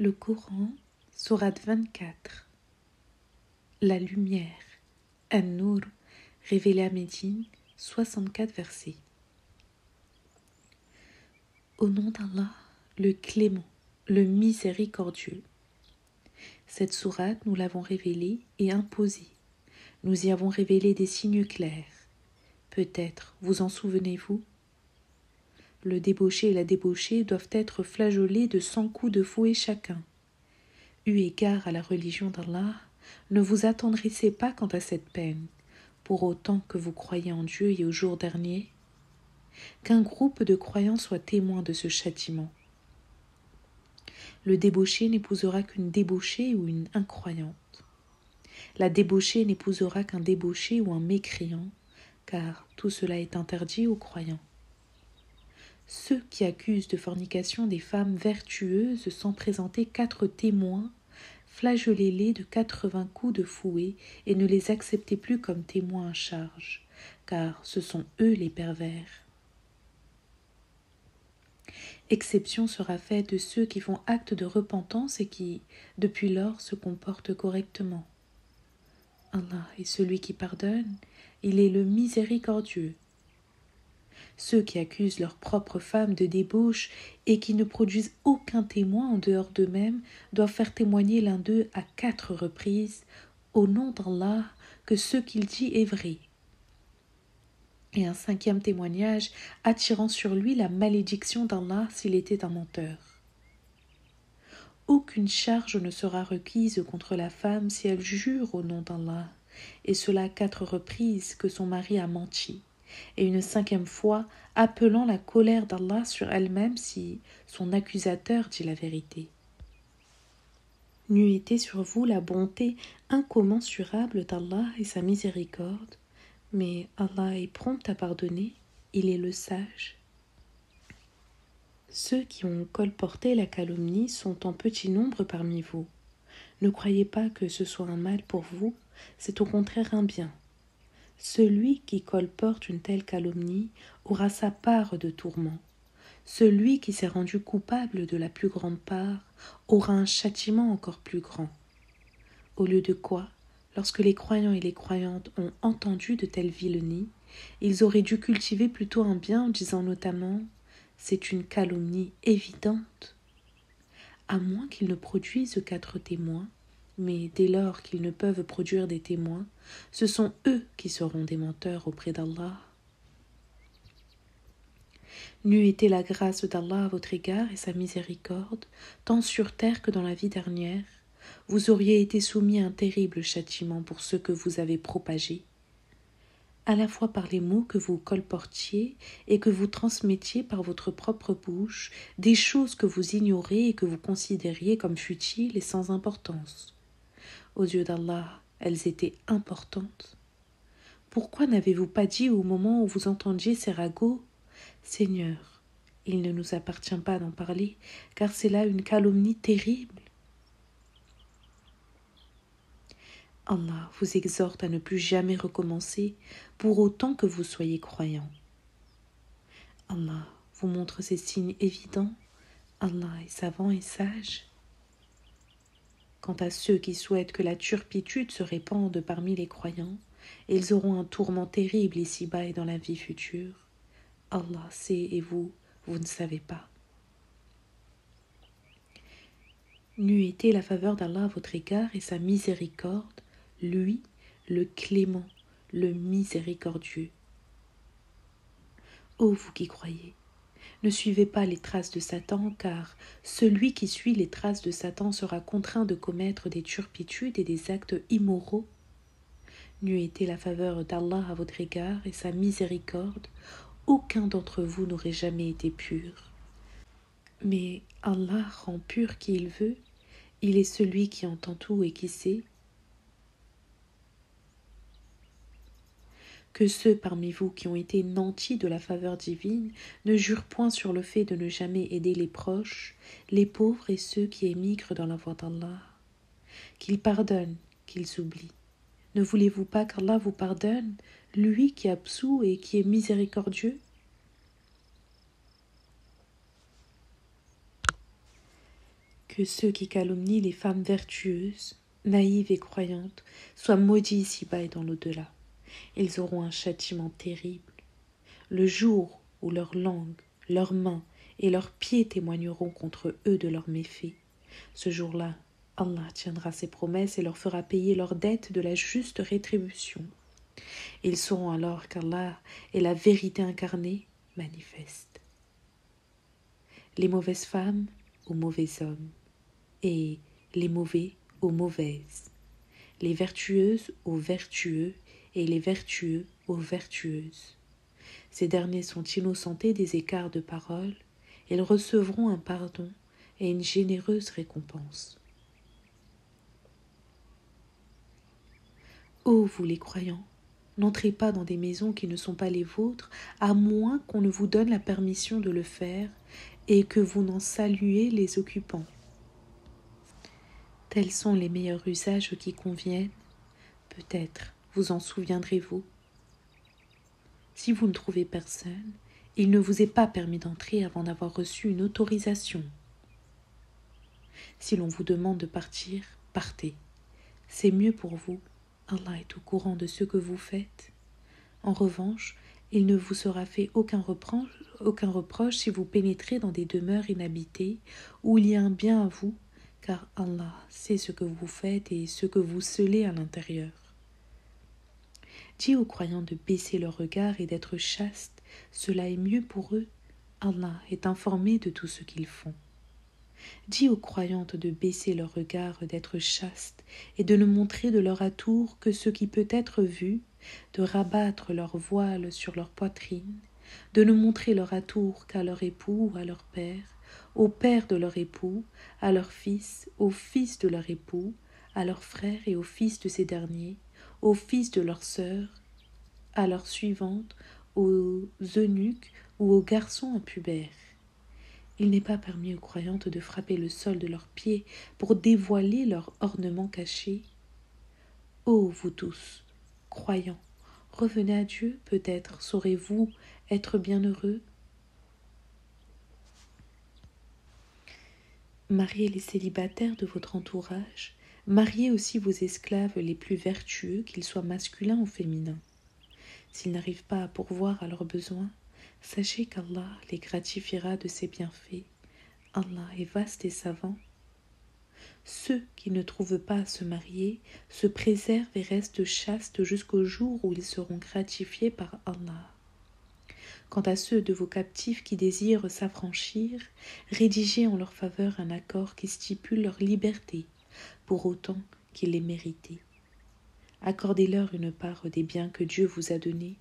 Le Coran, sourate 24. La lumière, An-Nur, révélée à Médine, 64 versets. Au nom d'Allah, le clément, le miséricordieux. Cette sourate, nous l'avons révélée et imposée. Nous y avons révélé des signes clairs. Peut-être vous en souvenez-vous? Le débauché et la débauchée doivent être flageolés de 100 coups de fouet chacun. Eu égard à la religion d'Allah, ne vous attendrissez pas quant à cette peine, pour autant que vous croyez en Dieu et au jour dernier. Qu'un groupe de croyants soit témoin de ce châtiment. Le débauché n'épousera qu'une débauchée ou une incroyante. La débauchée n'épousera qu'un débauché ou un mécréant, car tout cela est interdit aux croyants. Ceux qui accusent de fornication des femmes vertueuses sans présenter 4 témoins, flagellez-les de 80 coups de fouet et ne les acceptez plus comme témoins à charge, car ce sont eux les pervers. Exception sera faite de ceux qui font acte de repentance et qui, depuis lors, se comportent correctement. Allah est celui qui pardonne, il est le miséricordieux. Ceux qui accusent leurs propres femmes de débauche et qui ne produisent aucun témoin en dehors d'eux-mêmes doivent faire témoigner l'un d'eux à 4 reprises, au nom d'Allah, que ce qu'il dit est vrai. Et un 5e témoignage attirant sur lui la malédiction d'Allah s'il était un menteur. Aucune charge ne sera requise contre la femme si elle jure au nom d'Allah, et cela 4 reprises que son mari a menti, et une 5e fois appelant la colère d'Allah sur elle-même si son accusateur dit la vérité. N'eût été sur vous la bonté incommensurable d'Allah et sa miséricorde, mais Allah est prompt à pardonner, il est le sage. Ceux qui ont colporté la calomnie sont en petit nombre parmi vous. Ne croyez pas que ce soit un mal pour vous, c'est au contraire un bien. Celui qui colporte une telle calomnie aura sa part de tourments. Celui qui s'est rendu coupable de la plus grande part aura un châtiment encore plus grand. Au lieu de quoi, lorsque les croyants et les croyantes ont entendu de telles vilenies, ils auraient dû cultiver plutôt un bien en disant notamment « c'est une calomnie évidente ». À moins qu'ils ne produisent 4 témoins, mais dès lors qu'ils ne peuvent produire des témoins, ce sont eux qui seront des menteurs auprès d'Allah. N'eût été la grâce d'Allah à votre égard et sa miséricorde, tant sur terre que dans la vie dernière, vous auriez été soumis à un terrible châtiment pour ce que vous avez propagé, à la fois par les mots que vous colportiez et que vous transmettiez par votre propre bouche, des choses que vous ignorez et que vous considériez comme futiles et sans importance. Aux yeux d'Allah, elles étaient importantes. Pourquoi n'avez-vous pas dit au moment où vous entendiez ces ragots « Seigneur, il ne nous appartient pas d'en parler, car c'est là une calomnie terrible. » Allah vous exhorte à ne plus jamais recommencer, pour autant que vous soyez croyants. Allah vous montre ces signes évidents. Allah est savant et sage. Quant à ceux qui souhaitent que la turpitude se répande parmi les croyants, ils auront un tourment terrible ici-bas et dans la vie future. Allah sait et vous ne savez pas. N'eût été la faveur d'Allah à votre égard et sa miséricorde, lui, le clément, le miséricordieux. Ô vous qui croyez, ne suivez pas les traces de Satan, car celui qui suit les traces de Satan sera contraint de commettre des turpitudes et des actes immoraux. N'eût été la faveur d'Allah à votre égard et sa miséricorde, aucun d'entre vous n'aurait jamais été pur. Mais Allah rend pur qui il veut, il est celui qui entend tout et qui sait. Que ceux parmi vous qui ont été nantis de la faveur divine ne jurent point sur le fait de ne jamais aider les proches, les pauvres et ceux qui émigrent dans la voie d'Allah. Qu'ils pardonnent, qu'ils oublient. Ne voulez-vous pas qu'Allah vous pardonne, lui qui absout et qui est miséricordieux? Que ceux qui calomnient les femmes vertueuses, naïves et croyantes, soient maudits ici-bas et dans l'au-delà. Ils auront un châtiment terrible. Le jour où leur langue, leurs mains et leurs pieds témoigneront contre eux de leurs méfaits, ce jour-là, Allah tiendra ses promesses et leur fera payer leurs dettes de la juste rétribution. Ils sauront alors qu'Allah est la vérité incarnée, manifeste. Les mauvaises femmes aux mauvais hommes, et les mauvais aux mauvaises, les vertueuses aux vertueux, et les vertueux aux vertueuses. Ces derniers sont innocentés des écarts de parole, ils recevront un pardon et une généreuse récompense. Ô vous les croyants, n'entrez pas dans des maisons qui ne sont pas les vôtres, à moins qu'on ne vous donne la permission de le faire et que vous n'en saluez les occupants. Tels sont les meilleurs usages qui conviennent. Peut-être vous en souviendrez-vous. Si vous ne trouvez personne, il ne vous est pas permis d'entrer avant d'avoir reçu une autorisation. Si l'on vous demande de partir, partez. C'est mieux pour vous. Allah est au courant de ce que vous faites. En revanche, il ne vous sera fait aucun reproche si vous pénétrez dans des demeures inhabitées où il y a un bien à vous, car Allah sait ce que vous faites et ce que vous scellez à l'intérieur. Dis aux croyants de baisser leur regard et d'être chastes, cela est mieux pour eux. Allah est informé de tout ce qu'ils font. Dis aux croyantes de baisser leur regard, d'être chastes et de ne montrer de leur atour que ce qui peut être vu, de rabattre leur voile sur leur poitrine, de ne montrer leur atour qu'à leur époux ou à leur père, au père de leur époux, à leur fils, au fils de leur époux, à leurs frères et aux fils de ces derniers, aux fils de leurs sœurs, à leurs suivantes, aux eunuques ou aux garçons impubères. Il n'est pas permis aux croyantes de frapper le sol de leurs pieds pour dévoiler leurs ornements cachés. Ô vous tous, croyants, revenez à Dieu, peut-être saurez-vous être bienheureux. Mariez les célibataires de votre entourage, mariez aussi vos esclaves les plus vertueux, qu'ils soient masculins ou féminins. S'ils n'arrivent pas à pourvoir à leurs besoins, sachez qu'Allah les gratifiera de ses bienfaits. Allah est vaste et savant. Ceux qui ne trouvent pas à se marier se préservent et restent chastes jusqu'au jour où ils seront gratifiés par Allah. Quant à ceux de vos captifs qui désirent s'affranchir, rédigez en leur faveur un accord qui stipule leur liberté, pour autant qu'ils l'aient méritée. Accordez-leur une part des biens que Dieu vous a donnés.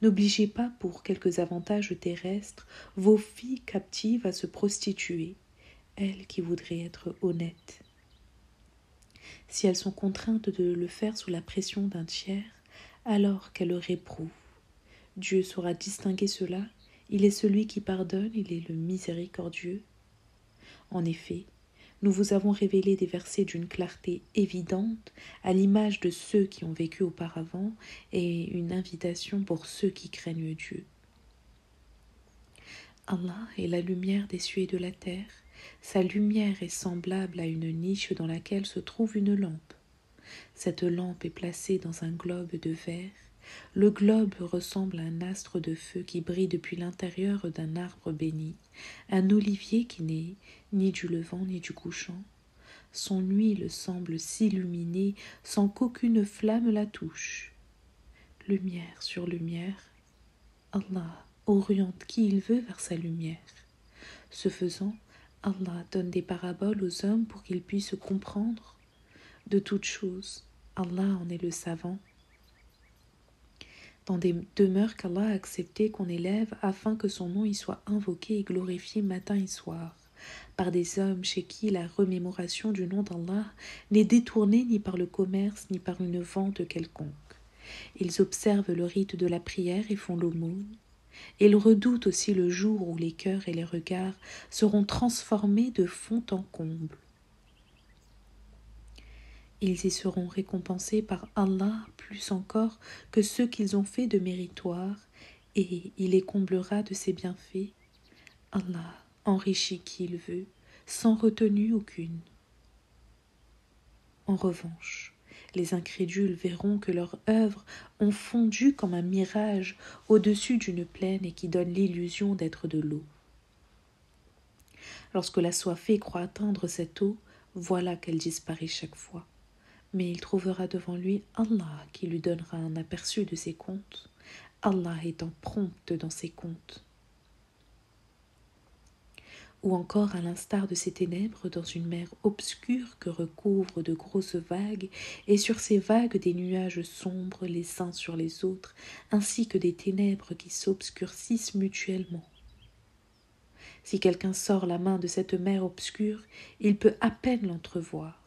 N'obligez pas pour quelques avantages terrestres vos filles captives à se prostituer, elles qui voudraient être honnêtes. Si elles sont contraintes de le faire sous la pression d'un tiers, alors qu'elles le réprouvent. Dieu saura distinguer cela, il est celui qui pardonne, il est le miséricordieux. En effet, nous vous avons révélé des versets d'une clarté évidente, à l'image de ceux qui ont vécu auparavant, et une invitation pour ceux qui craignent Dieu. Allah est la lumière des cieux et de la terre. Sa lumière est semblable à une niche dans laquelle se trouve une lampe. Cette lampe est placée dans un globe de verre. Le globe ressemble à un astre de feu qui brille depuis l'intérieur d'un arbre béni, un olivier qui n'est ni du levant ni du couchant. Son huile semble s'illuminer sans qu'aucune flamme la touche. Lumière sur lumière, Allah oriente qui il veut vers sa lumière. Ce faisant, Allah donne des paraboles aux hommes pour qu'ils puissent comprendre. De toutes choses, Allah en est le savant. Dans des demeures qu'Allah a accepté qu'on élève afin que son nom y soit invoqué et glorifié matin et soir, par des hommes chez qui la remémoration du nom d'Allah n'est détournée ni par le commerce ni par une vente quelconque. Ils observent le rite de la prière et font l'aumône. Ils redoutent aussi le jour où les cœurs et les regards seront transformés de fond en comble. Ils y seront récompensés par Allah plus encore que ceux qu'ils ont fait de méritoire, et il les comblera de ses bienfaits. Allah enrichit qui il veut, sans retenue aucune. En revanche, les incrédules verront que leurs œuvres ont fondu comme un mirage au-dessus d'une plaine et qui donne l'illusion d'être de l'eau. Lorsque l'assoiffé croit atteindre cette eau, voilà qu'elle disparaît chaque fois. Mais il trouvera devant lui Allah qui lui donnera un aperçu de ses comptes, Allah étant prompt dans ses comptes. Ou encore à l'instar de ces ténèbres dans une mer obscure que recouvrent de grosses vagues, et sur ces vagues des nuages sombres les uns sur les autres, ainsi que des ténèbres qui s'obscurcissent mutuellement. Si quelqu'un sort la main de cette mer obscure, il peut à peine l'entrevoir.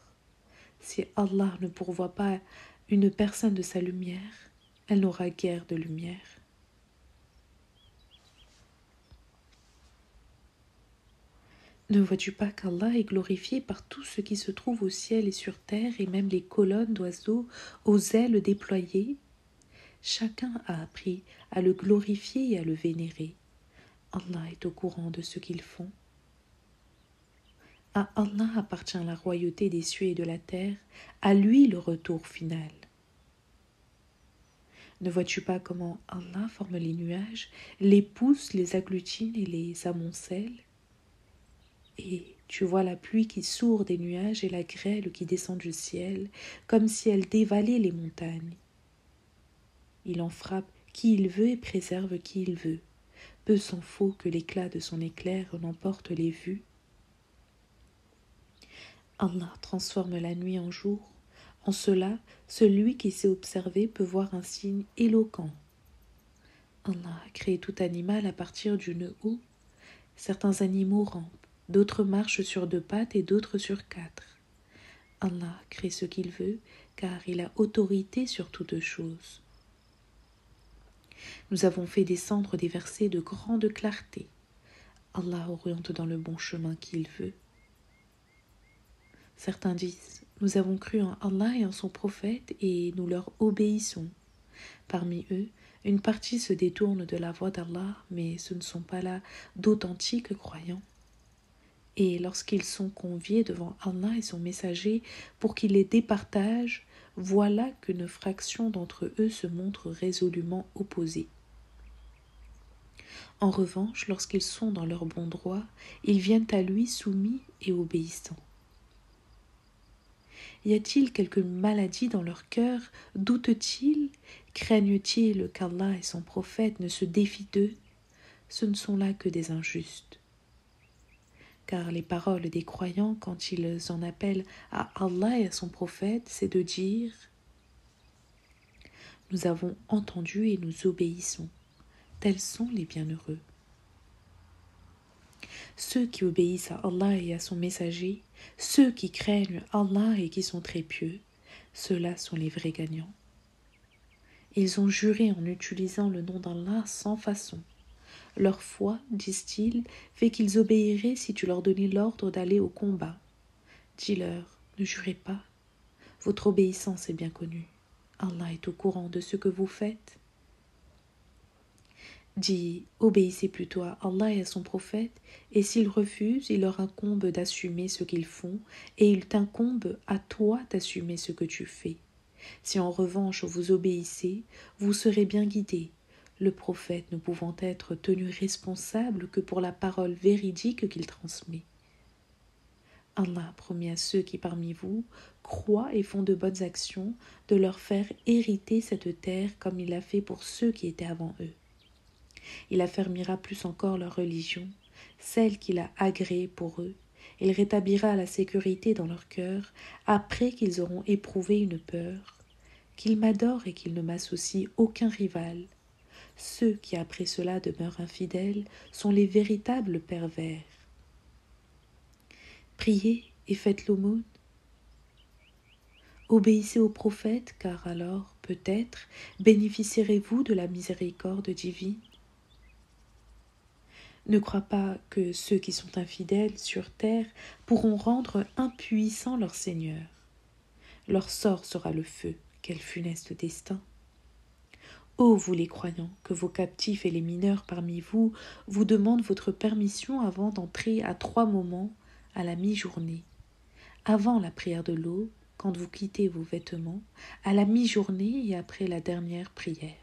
Si Allah ne pourvoit pas une personne de sa lumière, elle n'aura guère de lumière. Ne vois-tu pas qu'Allah est glorifié par tout ce qui se trouve au ciel et sur terre, et même les colonnes d'oiseaux aux ailes déployées? Chacun a appris à le glorifier et à le vénérer. Allah est au courant de ce qu'ils font. À Allah appartient la royauté des cieux et de la terre, à lui le retour final. Ne vois-tu pas comment Allah forme les nuages, les pousse, les agglutine et les amoncelle? Et tu vois la pluie qui sourd des nuages et la grêle qui descend du ciel, comme si elle dévalait les montagnes. Il en frappe qui il veut et préserve qui il veut. Peu s'en faut que l'éclat de son éclair n'emporte les vues. Allah transforme la nuit en jour. En cela, celui qui sait observer peut voir un signe éloquent. Allah a créé tout animal à partir d'une eau. Certains animaux rampent, d'autres marchent sur 2 pattes et d'autres sur 4. Allah crée ce qu'il veut, car il a autorité sur toutes choses. Nous avons fait descendre des versets de grande clarté. Allah oriente dans le bon chemin qu'il veut. Certains disent, nous avons cru en Allah et en son prophète et nous leur obéissons. Parmi eux, une partie se détourne de la voie d'Allah, mais ce ne sont pas là d'authentiques croyants. Et lorsqu'ils sont conviés devant Allah et son messager pour qu'il les départage, voilà qu'une fraction d'entre eux se montre résolument opposée. En revanche, lorsqu'ils sont dans leur bon droit, ils viennent à lui soumis et obéissants. Y a-t-il quelque maladie dans leur cœur? Doutent-ils? Craignent-ils qu'Allah et son prophète ne se défient d'eux? Ce ne sont là que des injustes. Car les paroles des croyants, quand ils en appellent à Allah et à son prophète, c'est de dire « Nous avons entendu et nous obéissons. Tels sont les bienheureux. » Ceux qui obéissent à Allah et à son messager, ceux qui craignent Allah et qui sont très pieux, ceux-là sont les vrais gagnants. Ils ont juré en utilisant le nom d'Allah sans façon. Leur foi, disent-ils, fait qu'ils obéiraient si tu leur donnais l'ordre d'aller au combat. Dis-leur, ne jurez pas. Votre obéissance est bien connue. Allah est au courant de ce que vous faites. Dis, obéissez plutôt à Allah et à son prophète, et s'ils refusent, il leur incombe d'assumer ce qu'ils font, et il t'incombe à toi d'assumer ce que tu fais. Si en revanche vous obéissez, vous serez bien guidés, le prophète ne pouvant être tenu responsable que pour la parole véridique qu'il transmet. Allah promet à ceux qui parmi vous croient et font de bonnes actions de leur faire hériter cette terre comme il l'a fait pour ceux qui étaient avant eux. Il affermira plus encore leur religion, celle qu'il a agréée pour eux. Il rétablira la sécurité dans leur cœur après qu'ils auront éprouvé une peur. Qu'ils m'adorent et qu'ils ne m'associent aucun rival. Ceux qui après cela demeurent infidèles sont les véritables pervers. Priez et faites l'aumône. Obéissez au prophète, car alors, peut-être, bénéficierez-vous de la miséricorde divine. Ne crois pas que ceux qui sont infidèles sur terre pourront rendre impuissants leur Seigneur. Leur sort sera le feu, quel funeste destin. Ô vous les croyants, que vos captifs et les mineurs parmi vous vous demandent votre permission avant d'entrer à 3 moments, à la mi-journée, avant la prière de l'aube, quand vous quittez vos vêtements, à la mi-journée et après la dernière prière.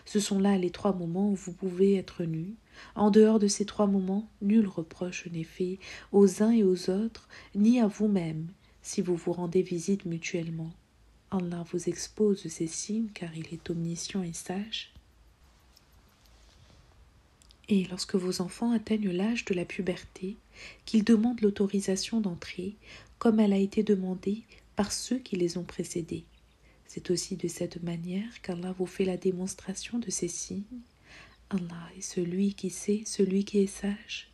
Ce sont là les 3 moments où vous pouvez être nus. En dehors de ces 3 moments, nul reproche n'est fait aux uns et aux autres, ni à vous-même, si vous vous rendez visite mutuellement. Allah vous expose ces signes car il est omniscient et sage. Et lorsque vos enfants atteignent l'âge de la puberté, qu'ils demandent l'autorisation d'entrer, comme elle a été demandée par ceux qui les ont précédés. C'est aussi de cette manière qu'Allah vous fait la démonstration de ces signes. Allah est celui qui sait, celui qui est sage.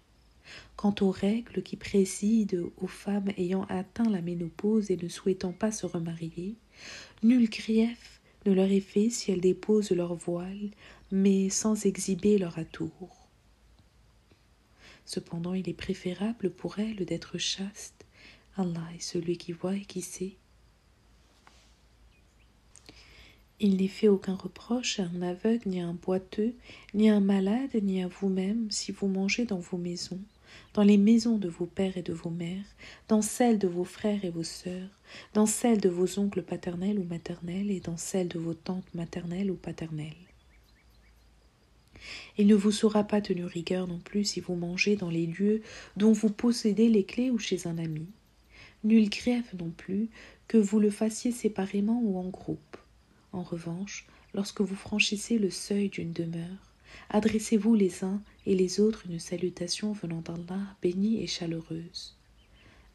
Quant aux règles qui président aux femmes ayant atteint la ménopause et ne souhaitant pas se remarier, nul grief ne leur est fait si elles déposent leur voile, mais sans exhiber leur atour. Cependant, il est préférable pour elles d'être chastes. Allah est celui qui voit et qui sait. Il n'est fait aucun reproche à un aveugle, ni à un boiteux, ni à un malade, ni à vous-même, si vous mangez dans vos maisons, dans les maisons de vos pères et de vos mères, dans celles de vos frères et vos sœurs, dans celles de vos oncles paternels ou maternels, et dans celles de vos tantes maternelles ou paternelles. Il ne vous sera pas tenu rigueur non plus si vous mangez dans les lieux dont vous possédez les clés ou chez un ami. Nul grief non plus que vous le fassiez séparément ou en groupe. En revanche, lorsque vous franchissez le seuil d'une demeure, adressez-vous les uns et les autres une salutation venant d'Allah bénie et chaleureuse.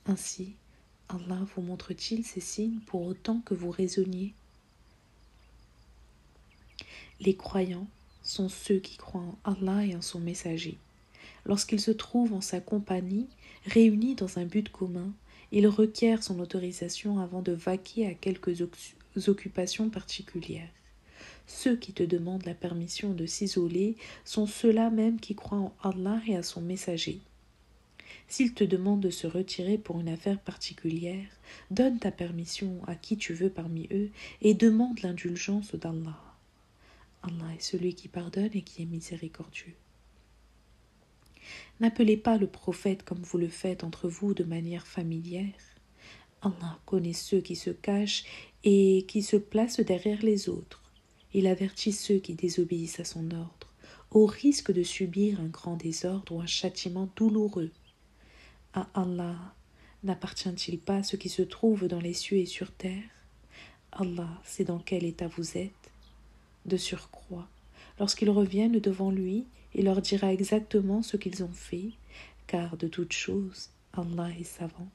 Ainsi, Allah vous montre-t-il ces signes pour autant que vous raisonniez. Les croyants sont ceux qui croient en Allah et en son messager. Lorsqu'ils se trouvent en sa compagnie, réunis dans un but commun, ils requièrent son autorisation avant de vaquer à quelques occupations particulières. Ceux qui te demandent la permission de s'isoler sont ceux-là même qui croient en Allah et à son messager. S'ils te demandent de se retirer pour une affaire particulière, donne ta permission à qui tu veux parmi eux et demande l'indulgence d'Allah. Allah est celui qui pardonne et qui est miséricordieux. N'appelez pas le prophète comme vous le faites entre vous de manière familière. Allah connaît ceux qui se cachent et qui se placent derrière les autres. Il avertit ceux qui désobéissent à son ordre, au risque de subir un grand désordre ou un châtiment douloureux. À Allah n'appartient-il pas ce qui se trouve dans les cieux et sur terre? Allah sait dans quel état vous êtes. De surcroît, lorsqu'ils reviennent devant lui, il leur dira exactement ce qu'ils ont fait, car de toutes choses, Allah est savant.